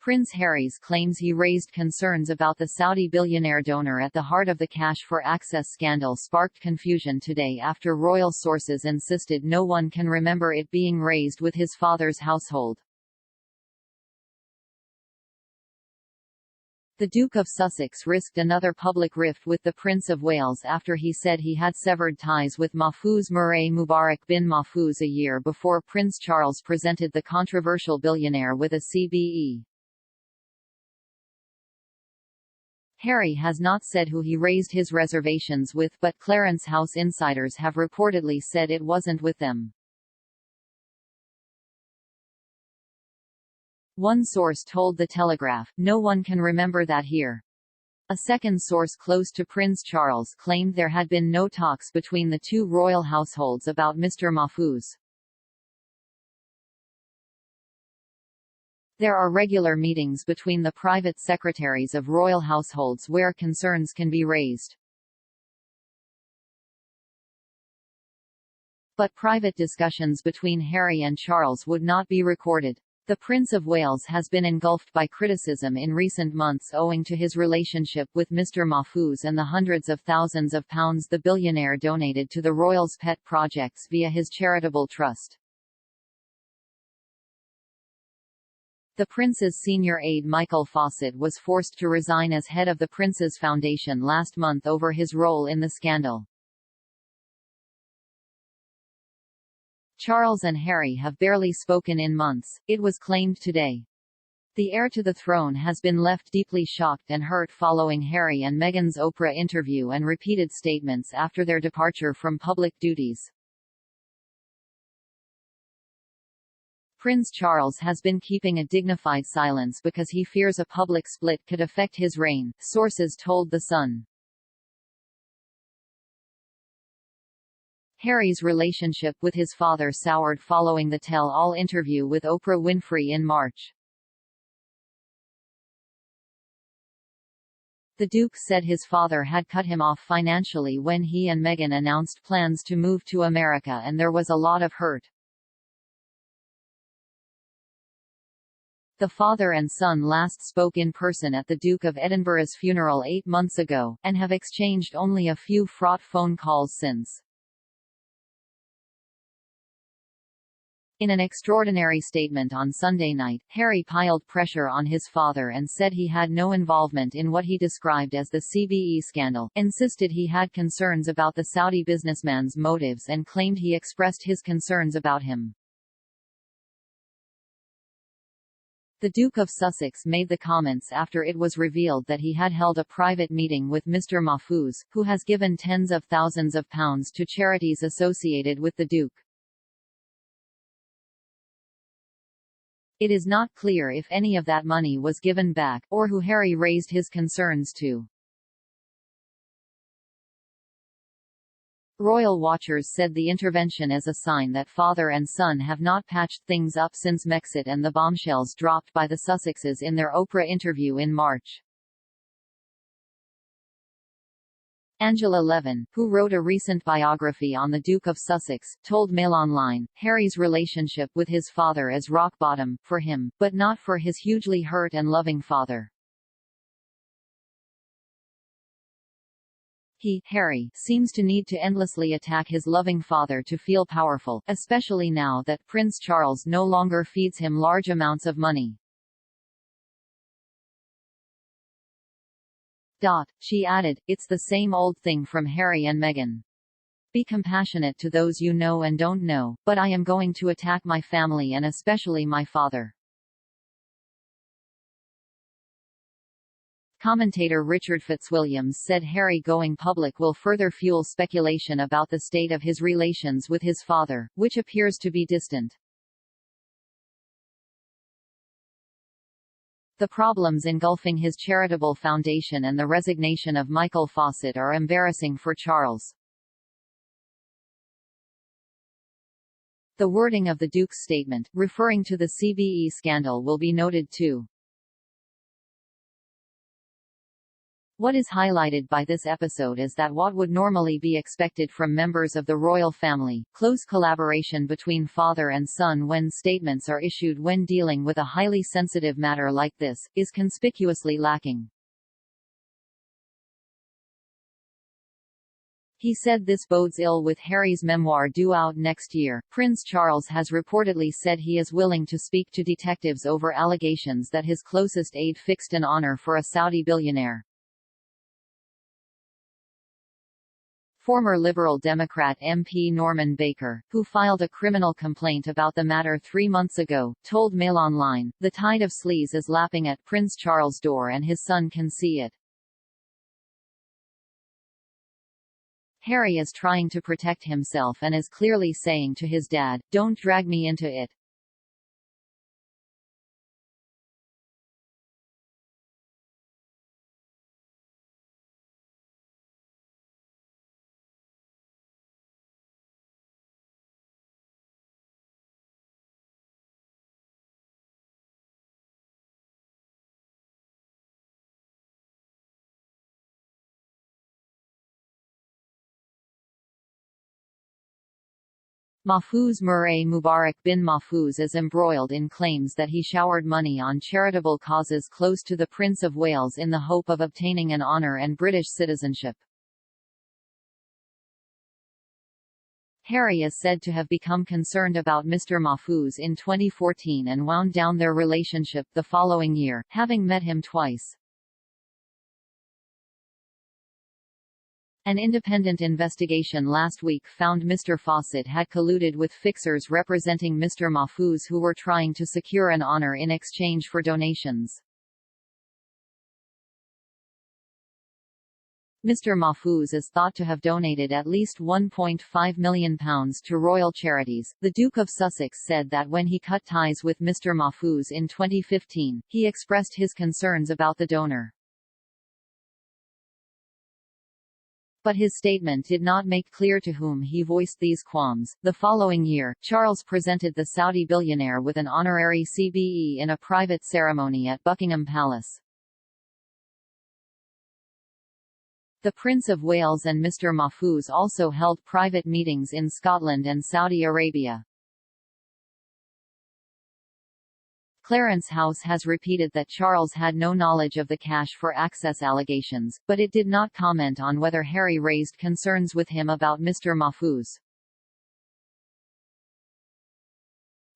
Prince Harry's claims he raised concerns about the Saudi billionaire donor at the heart of the Cash for Access scandal sparked confusion today after royal sources insisted no one can remember it being raised with his father's household. The Duke of Sussex risked another public rift with the Prince of Wales after he said he had severed ties with Mahfouz Murray Mubarak bin Mahfouz a year before Prince Charles presented the controversial billionaire with a CBE. Harry has not said who he raised his reservations with, but Clarence House insiders have reportedly said it wasn't with them. One source told The Telegraph, "No one can remember that here." A second source close to Prince Charles claimed there had been no talks between the two royal households about Mr. Mahfouz. There are regular meetings between the private secretaries of royal households where concerns can be raised. But private discussions between Harry and Charles would not be recorded. The Prince of Wales has been engulfed by criticism in recent months owing to his relationship with Mr. Mahfouz and the hundreds of thousands of pounds the billionaire donated to the royals' pet projects via his charitable trust. The Prince's senior aide Michael Fawcett was forced to resign as head of the Prince's Foundation last month over his role in the scandal. Charles and Harry have barely spoken in months, it was claimed today. The heir to the throne has been left deeply shocked and hurt following Harry and Meghan's Oprah interview and repeated statements after their departure from public duties. Prince Charles has been keeping a dignified silence because he fears a public split could affect his reign, sources told The Sun. Harry's relationship with his father soured following the tell-all interview with Oprah Winfrey in March. The Duke said his father had cut him off financially when he and Meghan announced plans to move to America and there was a lot of hurt. The father and son last spoke in person at the Duke of Edinburgh's funeral 8 months ago, and have exchanged only a few fraught phone calls since. In an extraordinary statement on Sunday night, Harry piled pressure on his father and said he had no involvement in what he described as the CBE scandal, insisted he had concerns about the Saudi businessman's motives and claimed he expressed his concerns about him. The Duke of Sussex made the comments after it was revealed that he had held a private meeting with Mr. Mahfouz, who has given tens of thousands of pounds to charities associated with the Duke. It is not clear if any of that money was given back, or who Harry raised his concerns to. Royal watchers said the intervention is a sign that father and son have not patched things up since Mexit and the bombshells dropped by the Sussexes in their Oprah interview in March. Angela Levin, who wrote a recent biography on the Duke of Sussex, told Mail Online, Harry's relationship with his father is rock bottom, for him, but not for his hugely hurt and loving father. Harry, seems to need to endlessly attack his loving father to feel powerful, especially now that Prince Charles no longer feeds him large amounts of money. She added, it's the same old thing from Harry and Meghan. Be compassionate to those you know and don't know, but I am going to attack my family and especially my father. Commentator Richard Fitzwilliams said Harry going public will further fuel speculation about the state of his relations with his father, which appears to be distant. The problems engulfing his charitable foundation and the resignation of Michael Fawcett are embarrassing for Charles. The wording of the Duke's statement, referring to the CBE scandal, will be noted too. What is highlighted by this episode is that what would normally be expected from members of the royal family, close collaboration between father and son when statements are issued when dealing with a highly sensitive matter like this, is conspicuously lacking. He said this bodes ill with Harry's memoir due out next year. Prince Charles has reportedly said he is willing to speak to detectives over allegations that his closest aide fixed an honor for a Saudi billionaire. Former Liberal Democrat MP Norman Baker, who filed a criminal complaint about the matter 3 months ago, told Mail Online, "The tide of sleaze is lapping at Prince Charles' door and his son can see it. Harry is trying to protect himself and is clearly saying to his dad, 'Don't drag me into it.'" Mahfouz Murray Mubarak bin Mahfouz is embroiled in claims that he showered money on charitable causes close to the Prince of Wales in the hope of obtaining an honour and British citizenship. Harry is said to have become concerned about Mr. Mahfouz in 2014 and wound down their relationship the following year, having met him twice. An independent investigation last week found Mr. Fawcett had colluded with fixers representing Mr. Mahfouz who were trying to secure an honour in exchange for donations. Mr. Mahfouz is thought to have donated at least £1.5 million to royal charities. The Duke of Sussex said that when he cut ties with Mr. Mahfouz in 2015, he expressed his concerns about the donor. But his statement did not make clear to whom he voiced these qualms. The following year, Charles presented the Saudi billionaire with an honorary CBE in a private ceremony at Buckingham Palace. The Prince of Wales and Mr. Mahfouz also held private meetings in Scotland and Saudi Arabia. Clarence House has repeated that Charles had no knowledge of the cash for access allegations, but it did not comment on whether Harry raised concerns with him about Mr. Mahfouz.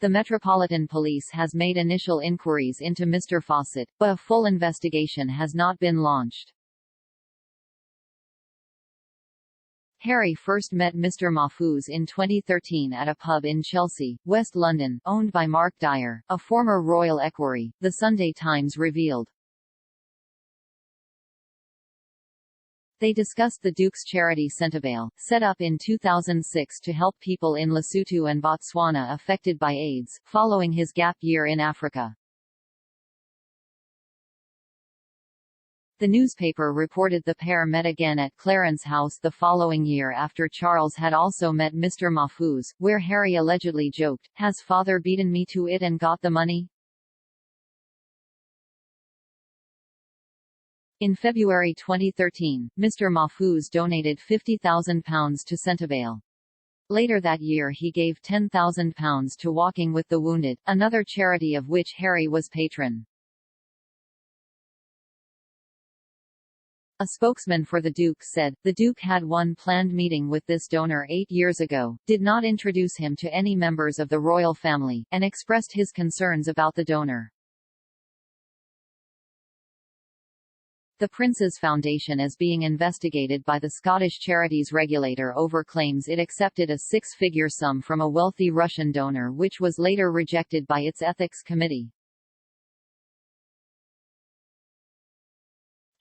The Metropolitan Police has made initial inquiries into Mr. Fawcett, but a full investigation has not been launched. Harry first met Mr. Mahfouz in 2013 at a pub in Chelsea, West London, owned by Mark Dyer, a former royal equerry, The Sunday Times revealed. They discussed the Duke's charity Centavale, set up in 2006 to help people in Lesotho and Botswana affected by AIDS, following his gap year in Africa. The newspaper reported the pair met again at Clarence House the following year after Charles had also met Mr. Mahfouz, where Harry allegedly joked, "Has father beaten me to it and got the money?" In February 2013, Mr. Mahfouz donated £50,000 to Centavale. Later that year he gave £10,000 to Walking with the Wounded, another charity of which Harry was patron. A spokesman for the Duke said, "The Duke had one planned meeting with this donor 8 years ago, did not introduce him to any members of the royal family, and expressed his concerns about the donor." The Prince's Foundation is being investigated by the Scottish charities regulator over claims it accepted a six-figure sum from a wealthy Russian donor which was later rejected by its ethics committee.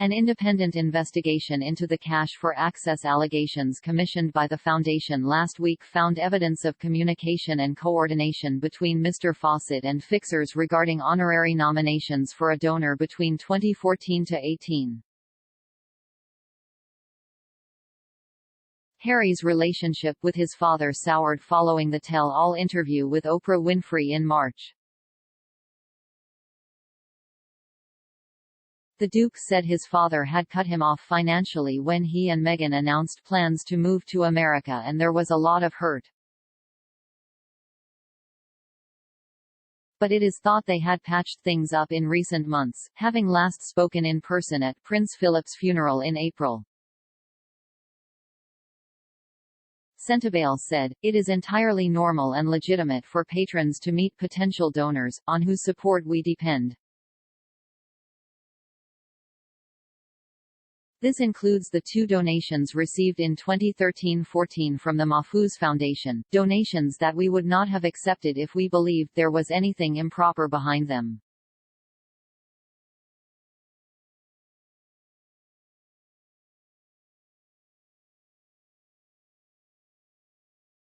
An independent investigation into the cash for access allegations commissioned by the Foundation last week found evidence of communication and coordination between Mr. Fawcett and fixers regarding honorary nominations for a donor between 2014 to 18. Harry's relationship with his father soured following the tell-all interview with Oprah Winfrey in March. The Duke said his father had cut him off financially when he and Meghan announced plans to move to America, and there was a lot of hurt. But it is thought they had patched things up in recent months, having last spoken in person at Prince Philip's funeral in April. Centibale said, "It is entirely normal and legitimate for patrons to meet potential donors, on whose support we depend. This includes the 2 donations received in 2013-14 from the Mahfouz Foundation, donations that we would not have accepted if we believed there was anything improper behind them."